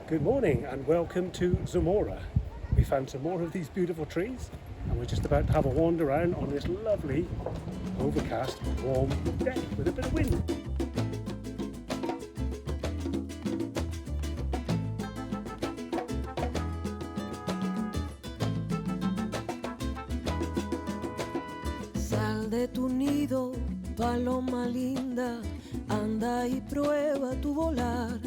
Good morning and welcome to Zamora. We found some more of these beautiful trees and we're just about to have a wander around on this lovely, overcast, warm day with a bit of wind. Sal de tu nido, paloma linda, anda y prueba tu volar.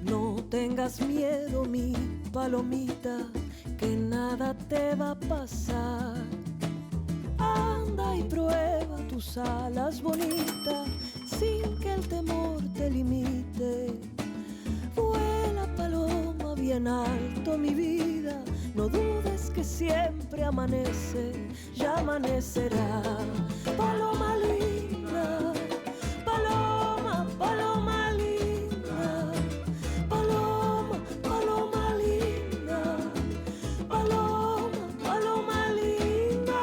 No tengas miedo, mi palomita, que nada te va a pasar. Anda y prueba tus alas bonitas, sin que el temor te limite. Vuela paloma bien alto, mi vida, no dudes que siempre amanece, ya amanecerá. Paloma linda, paloma, paloma linda, paloma, paloma linda, paloma, paloma linda.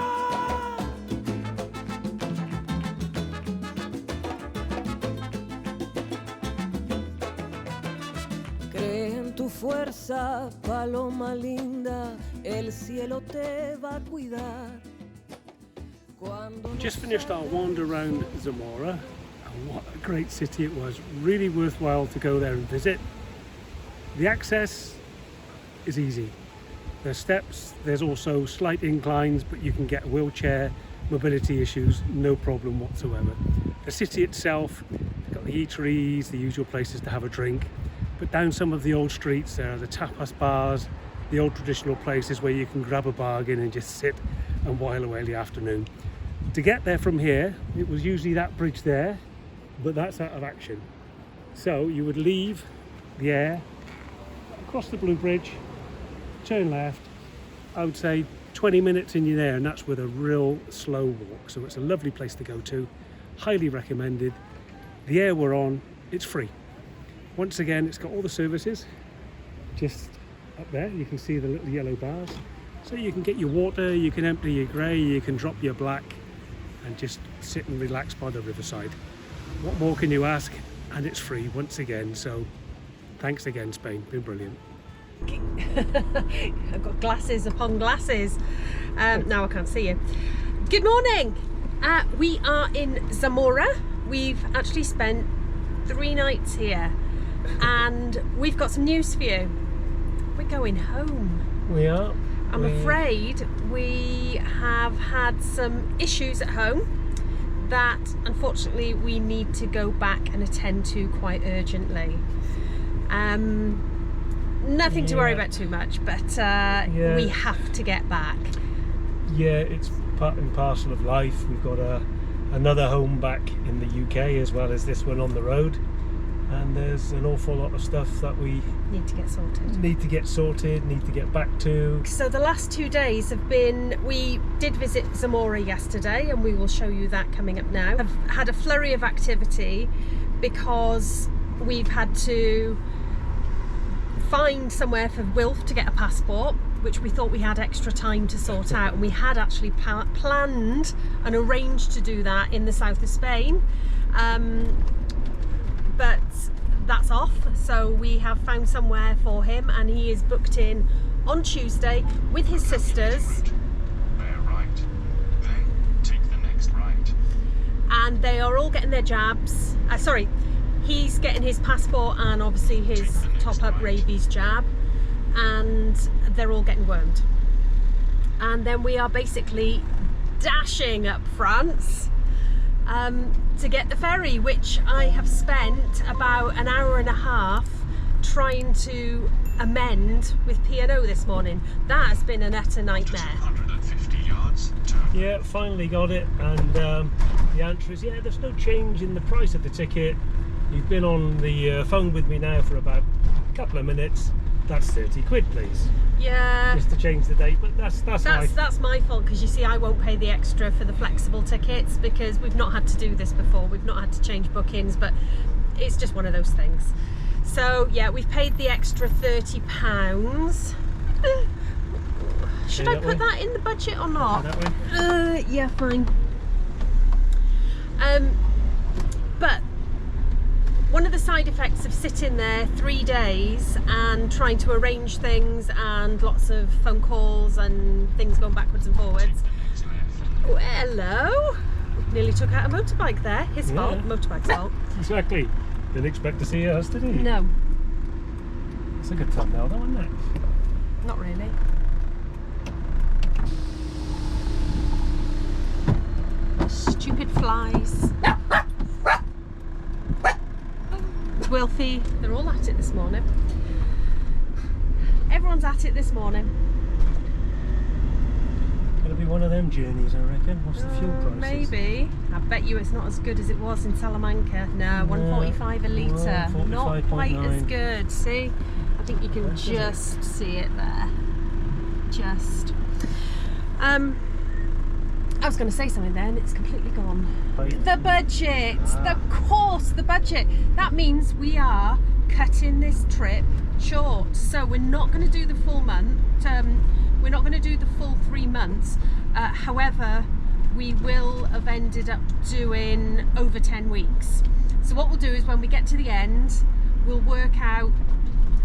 Cree en tu fuerza, paloma linda, el cielo te va a cuidar. Just finished our wander around Zamora and what a great city it was. Really worthwhile to go there and visit. The access is easy. There's steps, there's also slight inclines, but you can get a wheelchair, mobility issues, no problem whatsoever. The city itself, got the eateries, the usual places to have a drink, but down some of the old streets there are the tapas bars, the old traditional places where you can grab a bargain and just sit and while away the afternoon. To get there from here, it was usually that bridge there, but that's out of action. So you would leave the air, across the blue bridge, turn left. I would say 20 minutes and you're there, and that's with a real slow walk. So it's a lovely place to go to, highly recommended. The air we're on, it's free. Once again, it's got all the services. Just up there, you can see the little yellow bars. So you can get your water, you can empty your grey, you can drop your black, and just sit and relax by the riverside. What more can you ask? And it's free once again, so thanks again, Spain, been brilliant. I've got glasses upon glasses. Now I can't see you. Good morning. We are in Zamora. We've actually spent 3 nights here and we've got some news for you. We're going home. We are. I'm afraid we have had some issues at home that unfortunately we need to go back and attend to quite urgently. Nothing to worry about too much, but we have to get back. Yeah, it's part and parcel of life. We've got another home back in the UK as well as this one on the road. And there's an awful lot of stuff that we need to get sorted, need to get back to. So the last 2 days have been, we did visit Zamora yesterday and we will show you that coming up now. I've had a flurry of activity because we've had to find somewhere for Wilf to get a passport, which we thought we had extra time to sort out, and we had actually planned and arranged to do that in the south of Spain. But that's off, so we have found somewhere for him and he is booked in on Tuesday with his sisters. Bear right, then take the next right. And they are all getting their jabs. He's getting his passport and obviously his top-up rabies jab, and they're all getting wormed. And then we are basically dashing up France to get the ferry, which I have spent about an hour and a half trying to amend with P&O this morning. That has been an utter nightmare. 250 yards. Yeah, finally got it, and the answer is yeah, there's no change in the price of the ticket. You've been on the phone with me now for about a couple of minutes. That's 30 quid, please. Yeah. Just to change the date, but that's my fault, because you see I won't pay the extra for the flexible tickets because we've not had to do this before. We've not had to change bookings, but it's just one of those things. So yeah, we've paid the extra £30. Should I put that in the budget or not? Yeah, fine. But one of the side effects of sitting there 3 days and trying to arrange things and lots of phone calls and things going backwards and forwards. Oh, hello. Nearly took out a motorbike there. His fault, motorbike's fault. Exactly. Didn't expect to see us, did he? No, It's a good thumbnail, though, isn't it? not really. Stupid flies. Wilfie, they're all at it this morning. Everyone's at it this morning. Gonna be one of them journeys, I reckon. What's the fuel prices? Maybe. I bet you it's not as good as it was in Salamanca. No, 145 a litre. Not quite as good. See? I think you can just see it there. Just. I was going to say something there and it's completely gone. The budget. Of course, the budget. That means we are cutting this trip short. So we're not going to do the full month. We're not going to do the full 3 months. However, we will have ended up doing over 10 weeks. So what we'll do is when we get to the end, we'll work out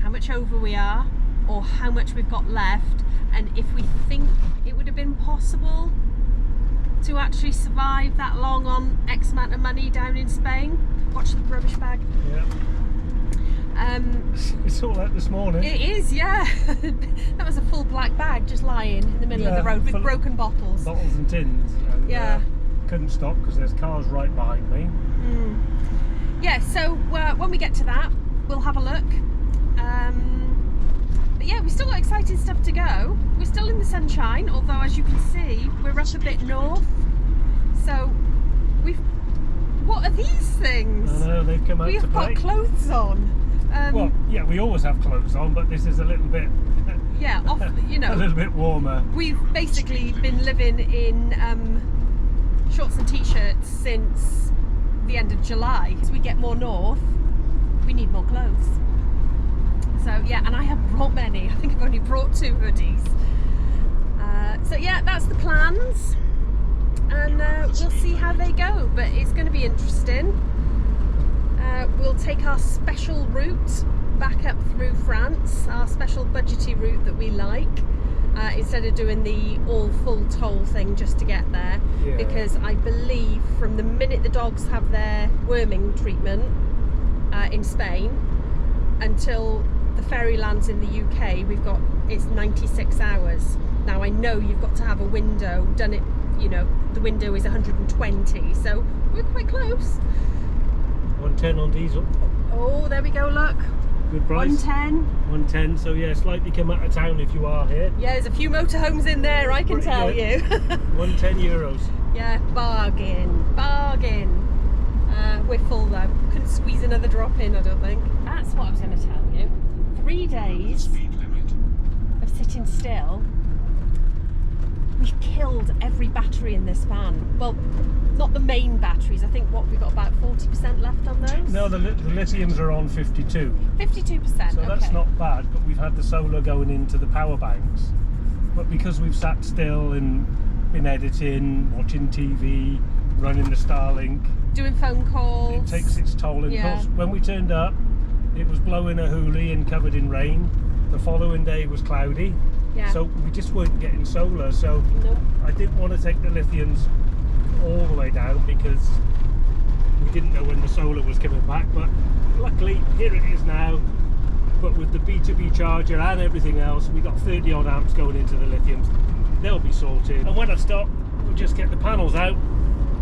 how much over we are or how much we've got left, and if we think it would have been possible to actually survive that long on X amount of money down in Spain. Watch the rubbish bag. Yeah. It's all out this morning. It is, yeah. That was a full black bag just lying in the middle of the road with broken bottles. Bottles and tins. And, Yeah. Couldn't stop because there's cars right behind me. Yeah, so when we get to that, we'll have a look. But yeah, we've still got exciting stuff to go. We're still in the sunshine, although as you can see, we're up a bit north. So what are these things? I know, they've come out to We've play. got clothes on. Well, yeah, we always have clothes on, but this is a little bit, Yeah, off, you know. a little bit warmer. We've basically been living in shorts and t-shirts since the end of July. As we get more north, we need more clothes. So yeah, and I have brought many. I think I've only brought 2 hoodies. So yeah, that's the plans, and we'll see how they go. But it's going to be interesting. We'll take our special route back up through France, our special budgety route that we like, instead of doing the all full toll thing just to get there. Yeah. Because I believe from the minute the dogs have their worming treatment in Spain until the ferry lands in the UK, it's 96 hours. Now I know you've got to have a window done it, you know, the window is 120, so we're quite close. 110 on diesel. Oh, there we go, look. Good price. 110. 110, so yeah, slightly come out of town if you are here. Yeah, there's a few motorhomes in there, I can Pretty tell good. you. 110 euros. Yeah, bargain. We're full though. Couldn't squeeze another drop in, I don't think. That's what I was going to tell you. 3 days Speed limit. of sitting still. We've killed every battery in this van. Well, not the main batteries. I think we've got about 40% left on those. No, the lithiums are on 52. 52%. So okay. that's not bad, but we've had the solar going into the power banks. But because we've sat still and been editing, watching TV, running the Starlink, Doing phone calls. it takes its toll. And of Yeah. course, when we turned up, it was blowing a hoolie and covered in rain. The following day was cloudy. Yeah. So we just weren't getting solar. So Nope. I didn't want to take the lithiums all the way down because we didn't know when the solar was coming back. But luckily, here it is now. But with the B2B charger and everything else, we got 30 odd amps going into the lithiums. They'll be sorted. And when I stop, we'll just get the panels out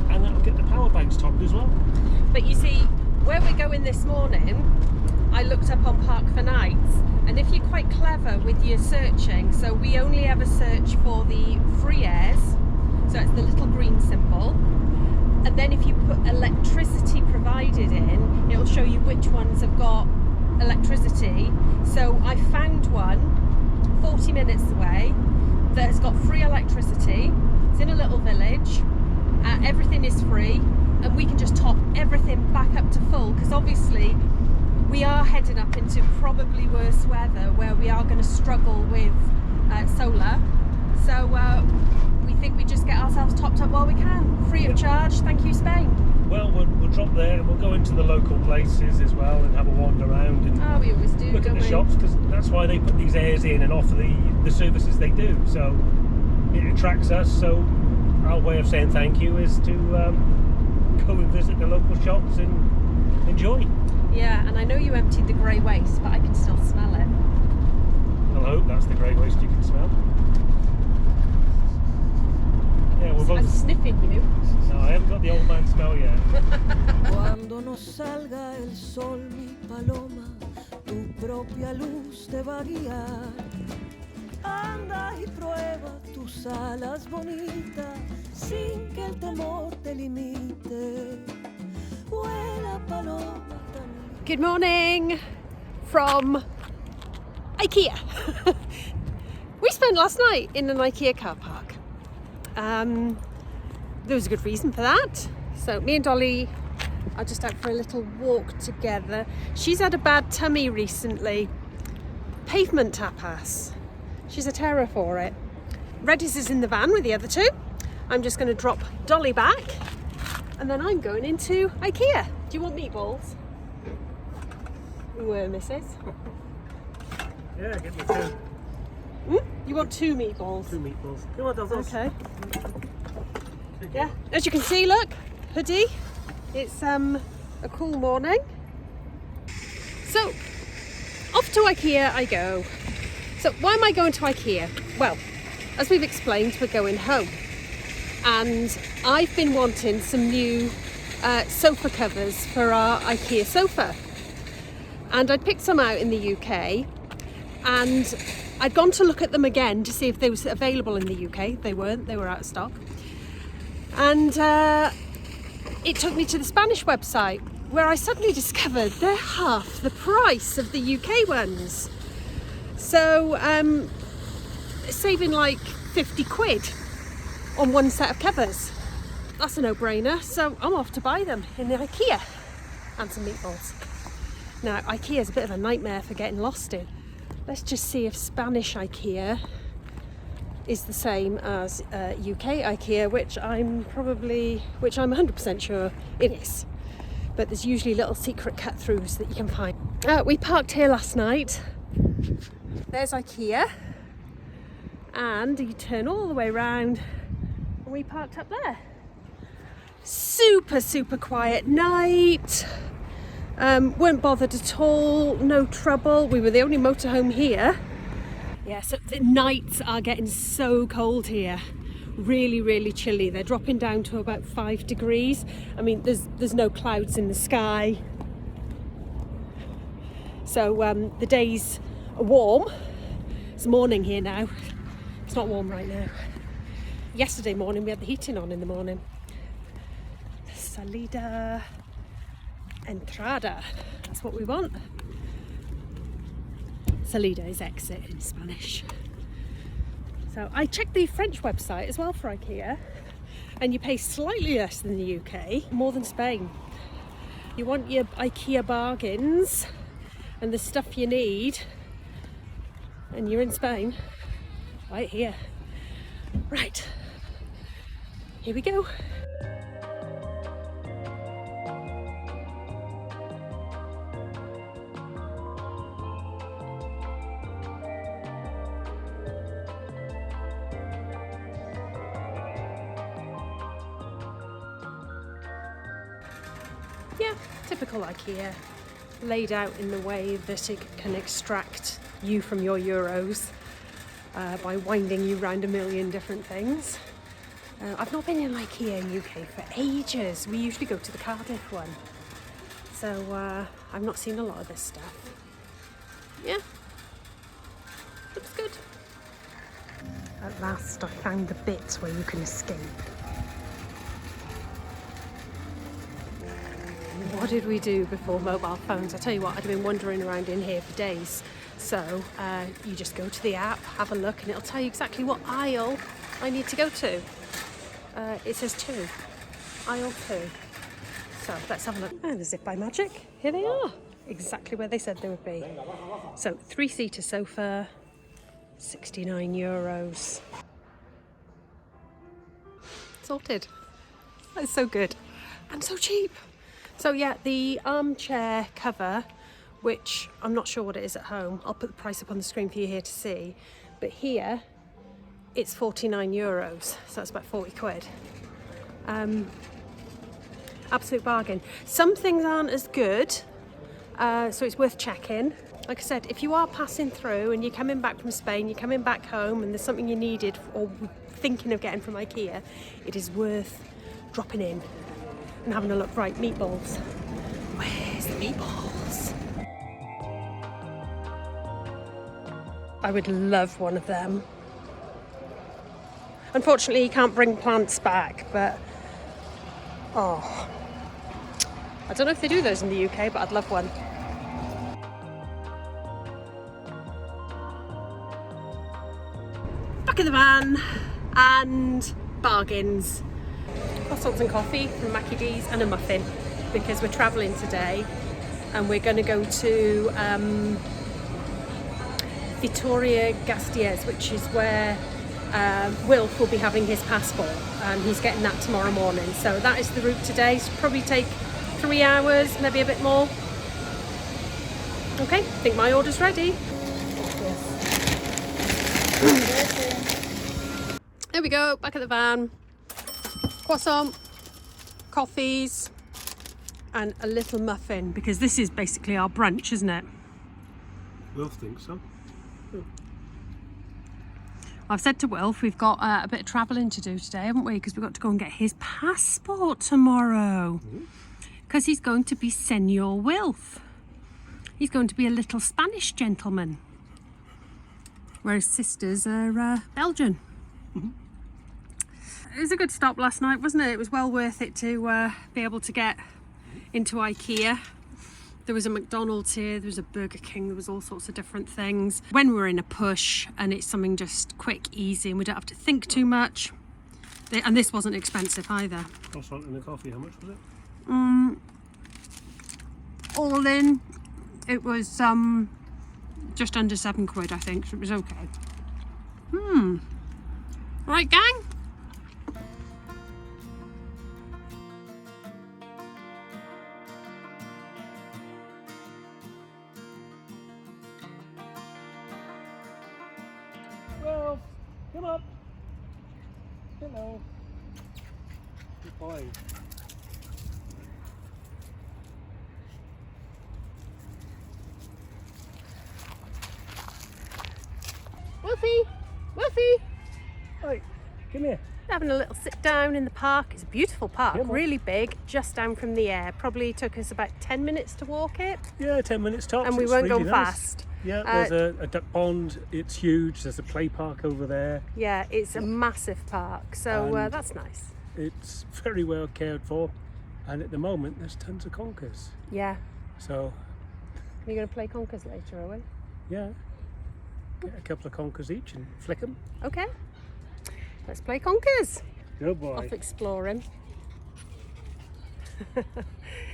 and that'll get the power banks topped as well. But you see, where we're going this morning, I looked up on Park for Nights, and if you're quite clever with your searching, so we only ever search for the free airs, so it's the little green symbol, and then if you put electricity provided in, it'll show you which ones have got electricity. So I found one 40 minutes away that has got free electricity. It's in a little village. Everything is free, and we can just top everything back up to full, because obviously we are heading up into probably worse weather where we are going to struggle with solar. So we think we just get ourselves topped up while we can, free of charge. Thank you, Spain. Well, we'll drop there and we'll go into the local places as well and have a wander around and we always do. look at the shops, because that's why they put these airs in and offer the services they do. So it attracts us. So our way of saying thank you is to go and visit the local shops and enjoy. Yeah, and I know you emptied the grey waste, but I can still smell it. I hope that's the grey waste you can smell. Yeah, we're both. I'm sniffing you. No, I haven't got the old man smell yet. Cuando no salga el sol, mi paloma, tu propia luz te va a guiar. Anda y prueba tus alas bonitas, sin que el temor te limite. Vuela paloma tan... Good morning from IKEA. We spent last night in an IKEA car park. There was a good reason for that. So me and Dolly are just out for a little walk together. She's had a bad tummy recently. Pavement tapas. She's a terror for it. Redis is in the van with the other two. I'm just going to drop Dolly back and then I'm going into IKEA. Do you want meatballs? Missus? Yeah, get me two. You want 2 meatballs? 2 meatballs. Come on, Dolls. Okay. Yeah, as you can see, look, hoodie. It's a cool morning. So, off to IKEA I go. So, why am I going to IKEA? Well, as we've explained, we're going home. And I've been wanting some new sofa covers for our IKEA sofa. And I'd picked some out in the UK. And I'd gone to look at them again to see if they were available in the UK. They weren't, they were out of stock. And it took me to the Spanish website where I suddenly discovered they're half the price of the UK ones. So saving like 50 quid on one set of covers. That's a no-brainer, so I'm off to buy them in the IKEA and some meatballs. Now, IKEA is a bit of a nightmare for getting lost in. Let's just see if Spanish IKEA is the same as UK IKEA, which I'm 100% sure it is. But there's usually little secret cut-throughs that you can find. We parked here last night. There's IKEA. And you turn all the way around and we parked up there. Super, super quiet night. Weren't bothered at all, no trouble. We were the only motorhome here. Yeah, so the nights are getting so cold here. Really, really chilly. They're dropping down to about 5 degrees. I mean, there's no clouds in the sky. So the days are warm. It's morning here now. It's not warm right now. Yesterday morning we had the heating on in the morning. Salida. Entrada, that's what we want. Salida is exit in Spanish. So I checked the French website as well for IKEA, and you pay slightly less than the UK, more than Spain. You want your IKEA bargains and the stuff you need, and you're in Spain, right here. Right, here we go. Yeah, typical IKEA, laid out in the way that it can extract you from your euros by winding you round a million different things. I've not been in IKEA in UK for ages. We usually go to the Cardiff one. So I've not seen a lot of this stuff. Yeah, looks good. At last I found the bit where you can escape. What did we do before mobile phones? I tell you what, I'd have been wandering around in here for days. So you just go to the app, have a look, and it'll tell you exactly what aisle I need to go to. It says 2, aisle 2. So let's have a look. And as if by magic, here they are. Exactly where they said they would be. So 3-seater sofa, €69. Sorted. That's so good. and so cheap. So yeah, the armchair cover, which I'm not sure what it is at home. I'll put the price up on the screen for you here to see. But here, it's €49, so that's about 40 quid. Absolute bargain. Some things aren't as good, so it's worth checking. Like I said, if you are passing through and you're coming back from Spain, you're coming back home and there's something you needed or thinking of getting from IKEA, it is worth dropping in and having a look. Right, meatballs. Where's the meatballs? I would love one of them. Unfortunately, you can't bring plants back, but oh, I don't know if they do those in the UK, but I'd love one. Back in the van and bargains. Croissants and coffee from Mackie D's and a muffin because we're travelling today and we're going to go to Vitoria Gastiez, which is where Wilf will be having his passport and he's getting that tomorrow morning. So that is the route today. It's probably take 3 hours, maybe a bit more. Okay, I think my order's ready. There we go, back at the van. Croissant, coffees, and a little muffin because this is basically our brunch, isn't it? Wilf thinks so. I've said to Wilf we've got a bit of travelling to do today, haven't we? Because we've got to go and get his passport tomorrow. Because he's going to be Senor Wilf. He's going to be a little Spanish gentleman. Where his sisters are Belgian. It was a good stop last night, wasn't it? It was well worth it to be able to get into IKEA. There was a McDonald's here, there was a Burger King, there was all sorts of different things. When we're in a push and it's something just quick, easy, and we don't have to think too much. And this wasn't expensive either. Croissant and a coffee, how much was it? All in, it was just under 7 quid, I think, so it was okay. Right, gang? Well, come up. Hello. Good boy. Wolfie! Wolfie! Right, come here. Having a little sit down in the park. It's a beautiful park, Come on. really big, just down from the air. Probably took us about 10 minutes to walk it. Yeah, 10 minutes tops. And we It's weren't really going nice. fast. Yeah, there's a duck pond. It's huge. There's a play park over there. Yeah, it's a massive park, so And- that's nice. It's very well cared for. And at the moment, there's tons of conkers. Yeah. So, You're going to play conkers later, are we? yeah, get a couple of conkers each and flick them. Okay. Let's play conkers. Good boy. Off exploring.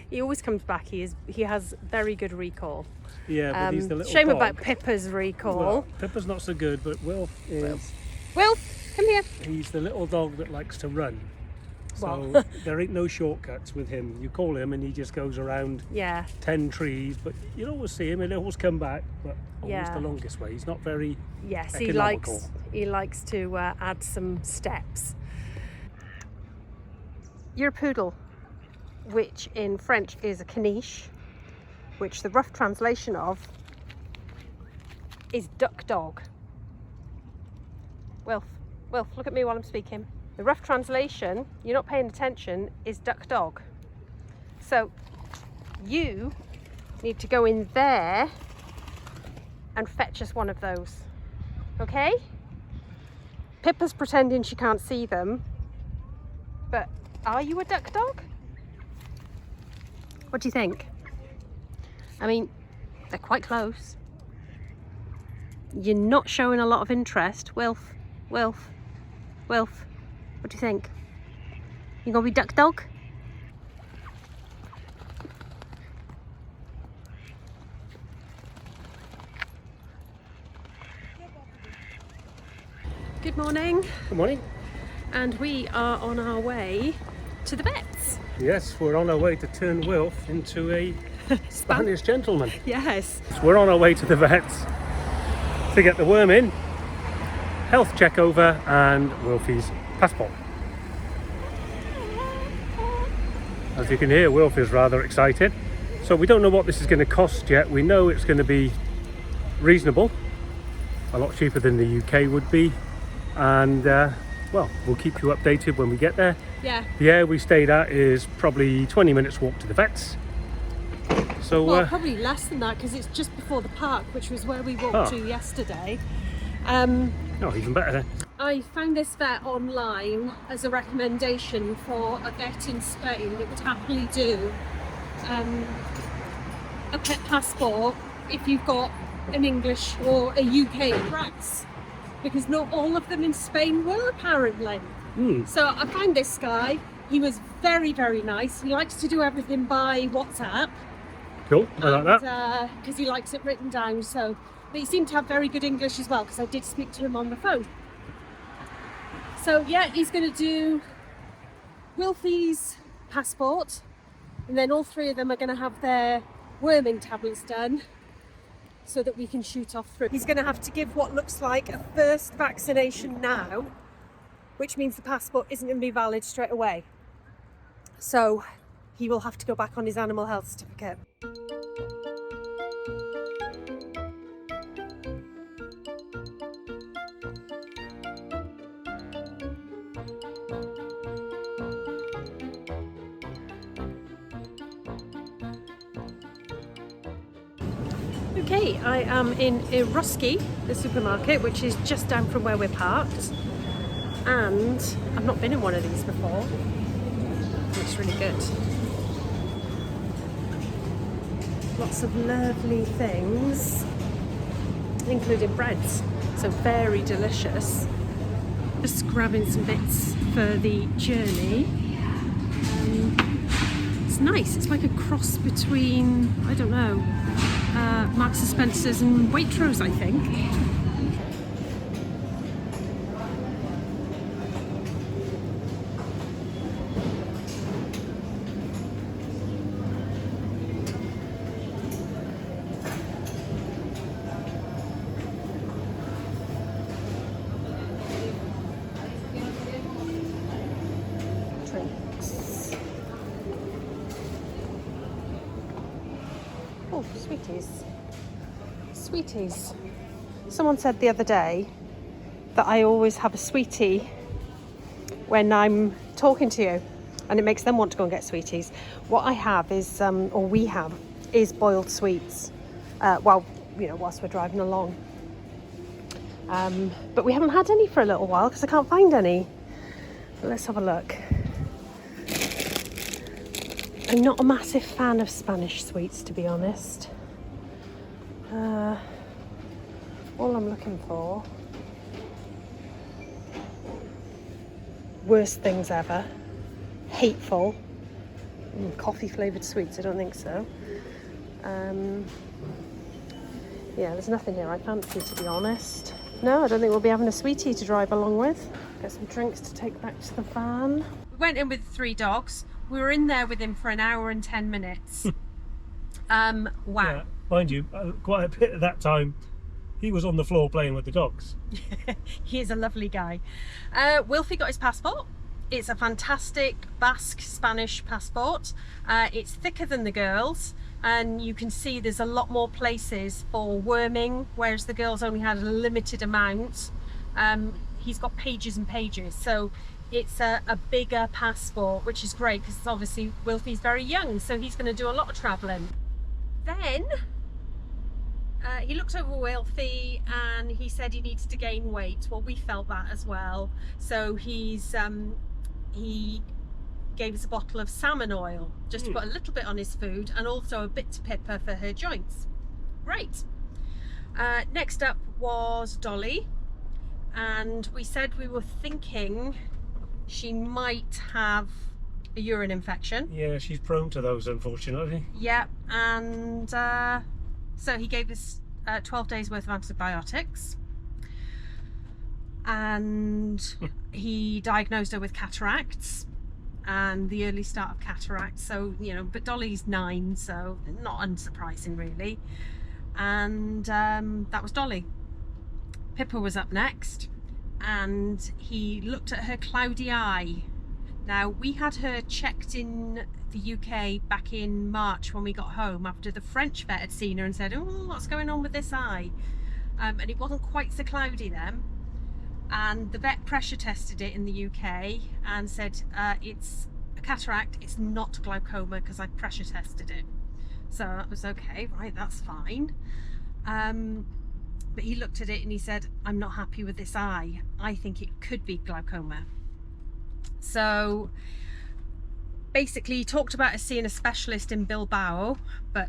He always comes back. He has very good recall. Yeah, but he's the little Shame dog. about Pippa's recall. Well, Pippa's not so good, but Wilf is. Wilf, come here. He's the little dog that likes to run. So Well. there ain't no shortcuts with him. You call him and he just goes around Yeah. 10 trees, but you'll always see him and he'll always come back, but always Yeah. the longest way. He's not very Yes, economical. he likes to add some steps. You're a poodle, which in French is a caniche, which the rough translation of is duck dog. Wilf, look at me while I'm speaking. The rough translation, you're not paying attention, is duck dog. So you need to go in there and fetch us one of those. Okay? Pippa's pretending she can't see them, but are you a duck dog? What do you think? I mean, they're quite close. You're not showing a lot of interest. Wilf, what do you think? You gonna be duck dog? Good morning. Good morning. And we are on our way to the vets. Yes, we're on our way to turn Wilf into a Spanish gentleman. Yes. So we're on our way to the vets to get the worm in, health check over, and Wilfie's passport. As you can hear, Wilf is rather excited. So we don't know what this is going to cost yet. We know it's going to be reasonable, a lot cheaper than the UK would be, and well, we'll keep you updated when we get there. Yeah. The area we stayed at is probably 20 minutes walk to the vets. So Well, probably less than that because it's just before the park, which was where we walked to yesterday. oh, even better then. I found this vet online as a recommendation for a vet in Spain that would happily do a pet passport if you've got an English or a UK address, because not all of them in Spain will, apparently. So I found this guy. He was very, very nice. He likes to do everything by WhatsApp. Cool, I like that. Because he likes it written down. So, but he seemed to have very good English as well, because I did speak to him on the phone. So yeah, he's going to do Wilfie's passport, and then all three of them are going to have their worming tablets done so that we can shoot off through. He's going to have to give what looks like a first vaccination now, which means the passport isn't going to be valid straight away. So he will have to go back on his animal health certificate. Okay, I am in Eroski, the supermarket, which is just down from where we're parked. And I've not been in one of these before. It's really good. Lots of lovely things, including breads. So very delicious. Just grabbing some bits for the journey. It's nice. It's like a cross between, I don't know, Marks and Spencer's and Waitrose, I think. Drinks. Oh, sweeties. Sweeties. Someone said the other day that I always have a sweetie when I'm talking to you, and it makes them want to go and get sweeties. What I have is, or we have, is boiled sweets. Well, you know, whilst we're driving along. But we haven't had any for a little while because I can't find any. But let's have a look. I'm not a massive fan of Spanish sweets, to be honest. All I'm looking for, worst things ever, hateful, coffee flavoured sweets, I don't think so. Yeah, there's nothing here I fancy, to be honest. No, I don't think we'll be having a sweetie to drive along with. Get some drinks to take back to the van. We went in with 3 dogs. We were in there with him for an hour and 10 minutes. Wow. Yeah, mind you, quite a bit of that time he was on the floor playing with the dogs. He is a lovely guy. Wilfie got his passport. It's a fantastic Basque Spanish passport. It's thicker than the girls, and you can see there's a lot more places for worming, whereas the girls only had a limited amount. He's got pages and pages, so it's a bigger passport, which is great because obviously Wilfie's very young, so he's going to do a lot of travelling. Then he looked over Wilfie and he said he needs to gain weight. Well, we felt that as well, so he gave us a bottle of salmon oil just to put a little bit on his food, and also a bit to pepper for her joints. Great. Next up was Dolly, and we said we were thinking she might have a urine infection. Yeah, she's prone to those, unfortunately. Yeah, and so he gave us 12 days worth of antibiotics, and he diagnosed her with cataracts, and the early start of cataract. So, you know, but Dolly's 9, so not unsurprising really. And that was Dolly. Pippa was up next, and he looked at her cloudy eye. Now, we had her checked in the UK back in March when we got home, after the French vet had seen her and said, oh, what's going on with this eye? And it wasn't quite so cloudy then. And the vet pressure tested it in the UK and said, it's a cataract, it's not glaucoma, because I pressure tested it. So that was okay, right, that's fine. But he looked at it and he said, I'm not happy with this eye. I think it could be glaucoma. So basically he talked about us seeing a specialist in Bilbao, but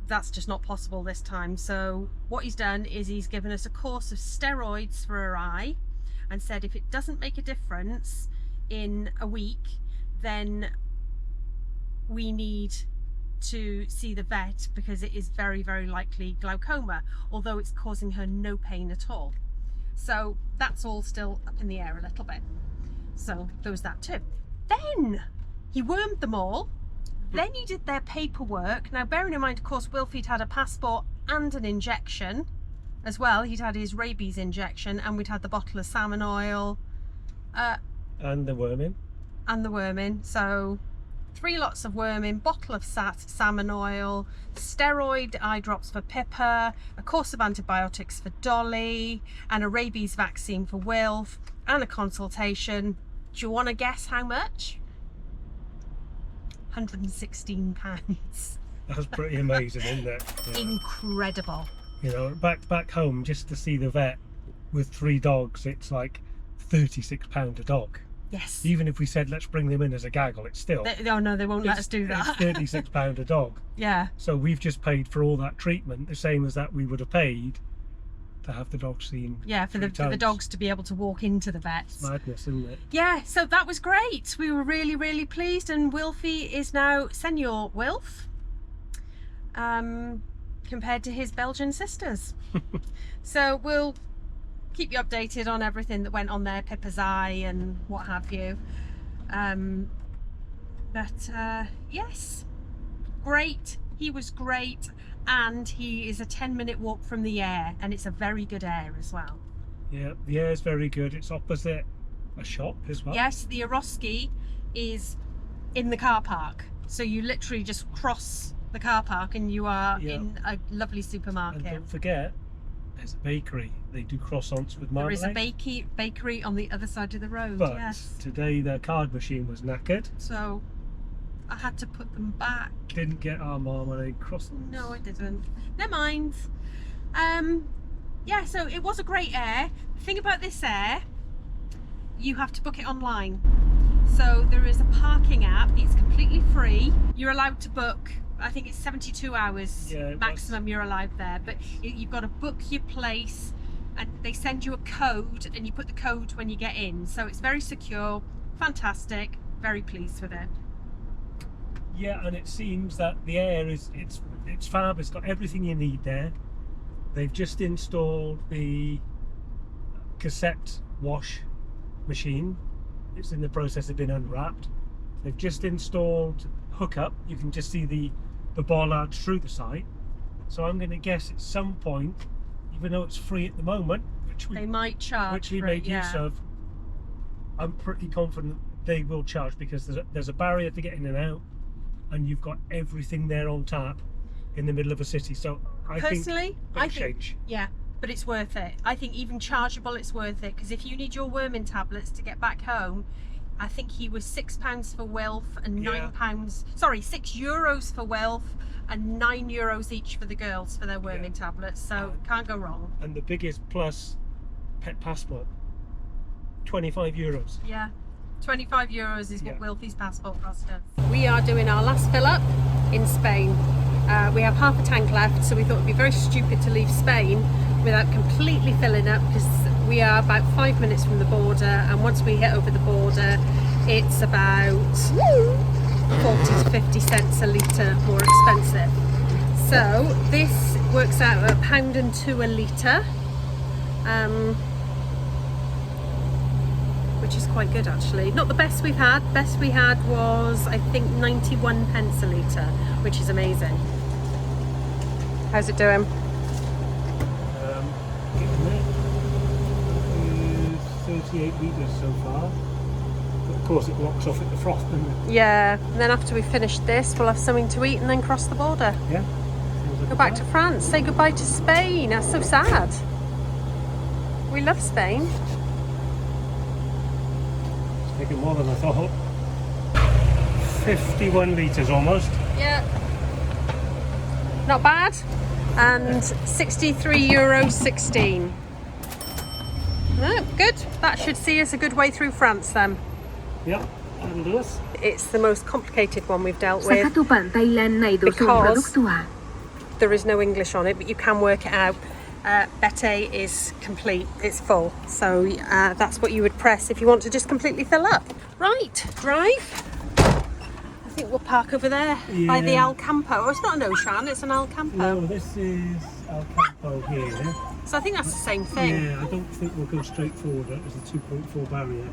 that's just not possible this time. So what he's done is he's given us a course of steroids for her eye and said if it doesn't make a difference in a week, then we need to see the vet, because it is very, very likely glaucoma, although it's causing her no pain at all. So that's all still up in the air a little bit. So there was that too. Then he wormed them all. Then he did their paperwork. Now, bearing in mind, of course, Wilfie'd had a passport and an injection as well. He'd had his rabies injection, and we'd had the bottle of salmon oil. And the worming. And the worming. So 3 lots of worming, bottle of salmon oil, steroid eye drops for Pippa, a course of antibiotics for Dolly, and a rabies vaccine for Wilf, and a consultation. Do you want to guess how much? £116. That's pretty amazing, isn't it? Yeah. Incredible. You know, back home, just to see the vet with 3 dogs, it's like £36 a dog. Yes. Even if we said let's bring them in as a gaggle, it's still. Oh no, they won't let us do that. It's £36 a dog. Yeah. So we've just paid for all that treatment, the same as that we would have paid to have the dogs seen. Yeah, for the dogs to be able to walk into the vets. It's madness, isn't it? Yeah, so that was great. We were really, really pleased, and Wilfie is now Senior Wilf, compared to his Belgian sisters. So we'll keep you updated on everything that went on there, Pippa's eye and what have you. Yes, great. He was great. And he is a 10-minute walk from the air, and it's a very good air as well. Yeah, the air is very good. It's opposite a shop as well. Yes, the Eroski is in the car park. So you literally just cross the car park and you are in a lovely supermarket. And don't forget, there's a bakery. They do croissants with marmalade. There is a bakery on the other side of the road, but yes. Today their card machine was knackered. So I had to put them back. Didn't get our marmalade croissants. No, I didn't. Never mind. Yeah, so it was a great air. The thing about this air, you have to book it online. So there is a parking app. It's completely free. You're allowed to book, I think it's 72 hours maximum you're allowed there. But you've got to book your place, and they send you a code, and you put the code when you get in. So it's very secure, fantastic, very pleased with it. Yeah, and it seems that the air is it's fab. It's got everything you need there. They've just installed the cassette wash machine. It's in the process of being unwrapped. They've just installed hookup. You can just see the bollard through the site. So I'm going to guess at some point, even though it's free at the moment, they might charge, which we made use of, I'm pretty confident they will charge, because there's a barrier to get in and out, and you've got everything there on tap in the middle of a city. So I think yeah, but it's worth it. I think even chargeable, it's worth it, because if you need your worming tablets to get back home, I think he was £6 for Wilf and €6 for Wilf and €9 each for the girls for their worming tablets. So can't go wrong. And the biggest plus, pet passport, €25. Yeah. €25 is what Wilfie's passport cost us. We are doing our last fill up in Spain. We have half a tank left, so we thought it'd be very stupid to leave Spain without completely filling up, because we are about 5 minutes from the border, and once we hit over the border, it's about 40 to 50 cents a litre more expensive. So this works out at £1.02 a litre. which is quite good actually. Not the best we've had. Best we had was, I think, 91 pence a litre, which is amazing. How's it doing? Getting there. That is 38 litres so far. But of course it locks off at the froth, doesn't it? Yeah, and then after we finish this, we'll have something to eat and then cross the border. Yeah. Go back to France, say goodbye to Spain. That's so sad. We love Spain. It's taking more than I thought. 51 litres almost. Yeah. Not bad. And €63.16. No, good. That should see us a good way through France then. Yep, that'll do us. It's the most complicated one we've dealt with Saka tu pantai len na ito sa because produktuhan. there is no English on it, but you can work it out. Bete is complete, it's full. So that's what you would press if you want to just completely fill up. Right, drive. I think we'll park over there by the Yeah. Al Campo. Oh, it's not an Ocean, it's an Al Campo. No, this is Al Campo here. So I think that's the same thing. Yeah, I don't think we'll go straight forward. That was a 2.4 barrier.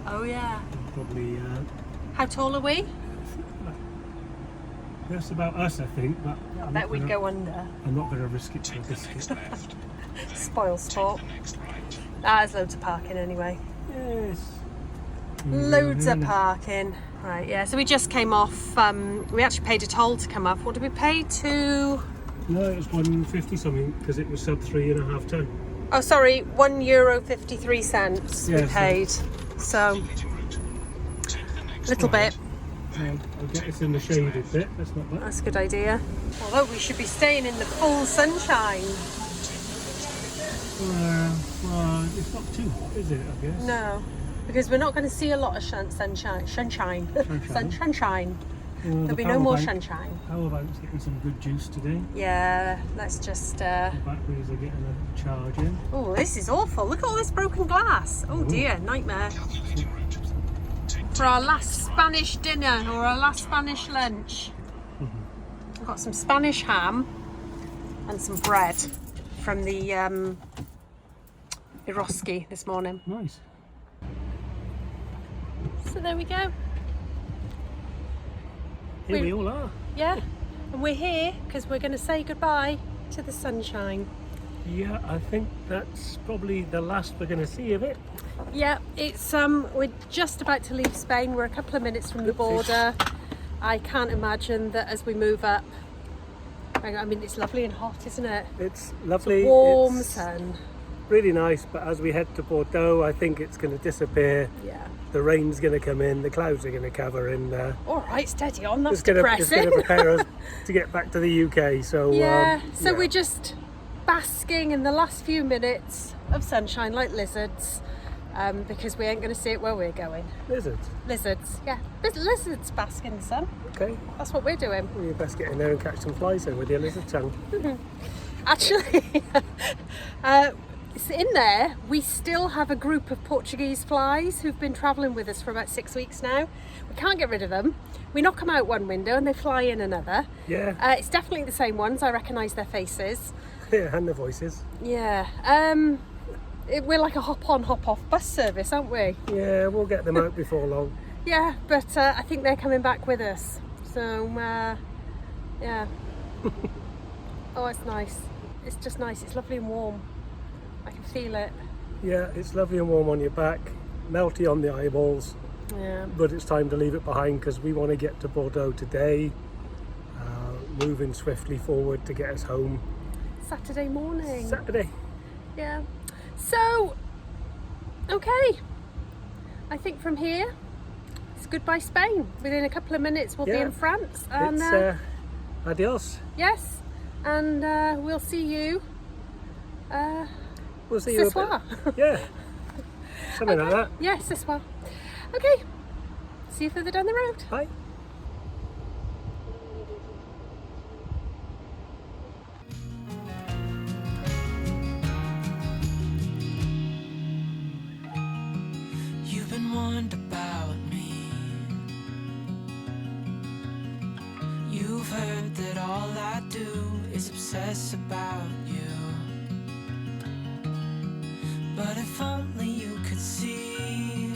Oh yeah. Probably How tall are we? that's about us, I think. But I bet we'd go under. I'm not going to risk it for a biscuit. Spoil sport. Next right. There's loads of parking anyway. Yes. Loads of parking. Right, yeah, so we just came off, we actually paid a toll to come up. What did we pay to? No, it was 150 something because it was sub 3.5 ton. Oh, sorry, €1.53 we Yeah, so- paid. So, little bit. I'll get us in the shaded bit. That's not bad. That's a good idea. Although we should be staying in the full sunshine. Well, it's not too hot, is it? I guess. No, because we're not going to see a lot of sunshine. Sunshine. There'll be no more sunshine. How about getting some good juice today? Yeah, let's just... The batteries are getting a charge in. Oh, this is awful. Look at all this broken glass. Oh dear, nightmare. For our last Spanish dinner or our last Spanish lunch. I've got some Spanish ham and some bread from the Eroski this morning. Nice. So there we go. Here we all are. Yeah, and we're here because we're going to say goodbye to the sunshine. Yeah, I think that's probably the last we're going to see of it. Yeah, it's we're just about to leave Spain. We're a couple of minutes from the border. I can't imagine that as we move up. I mean, it's lovely and hot, isn't it? It's lovely. Warm it's sun. really nice, but as we head to Bordeaux, I think it's going to disappear. Yeah. The rain's going to come in, the clouds are going to cover in there. All right, steady on. That's It's going depressing. to prepare us to get back to the UK. So Yeah. So we're just basking in the last few minutes of sunshine like lizards, because we ain't going to see it where we're going. Lizards. Lizards, yeah. Lizards bask in the sun. Okay. That's what we're doing. Well, you best get in there and catch some flies then with your lizard tongue. Actually, it's in there, we still have a group of Portuguese flies who've been travelling with us for about 6 weeks now. We can't get rid of them. We knock them out one window and they fly in another. Yeah. It's definitely the same ones. I recognise their faces. Yeah, and the voices. Yeah. We're like a hop-on, hop-off bus service, aren't we? Yeah, we'll get them out before long. Yeah, but I think they're coming back with us. So, yeah. Oh, it's nice. It's just nice. It's lovely and warm. I can feel it. Yeah, it's lovely and warm on your back, melty on the eyeballs, Yeah. but it's time to leave it behind because we want to get to Bordeaux today, moving swiftly forward to get us home Saturday morning. Saturday. Yeah. So, okay. I think from here, it's goodbye Spain. Within a couple of minutes, we'll be Yeah. in France. And It's adios. yes, and we'll see you. We'll see Ce you. soir. Yeah, something like that. Yeah, ce soir. Okay. See you further down the road. Bye. You've been warned about me. You've heard that all I do is obsess about you. But if only you could see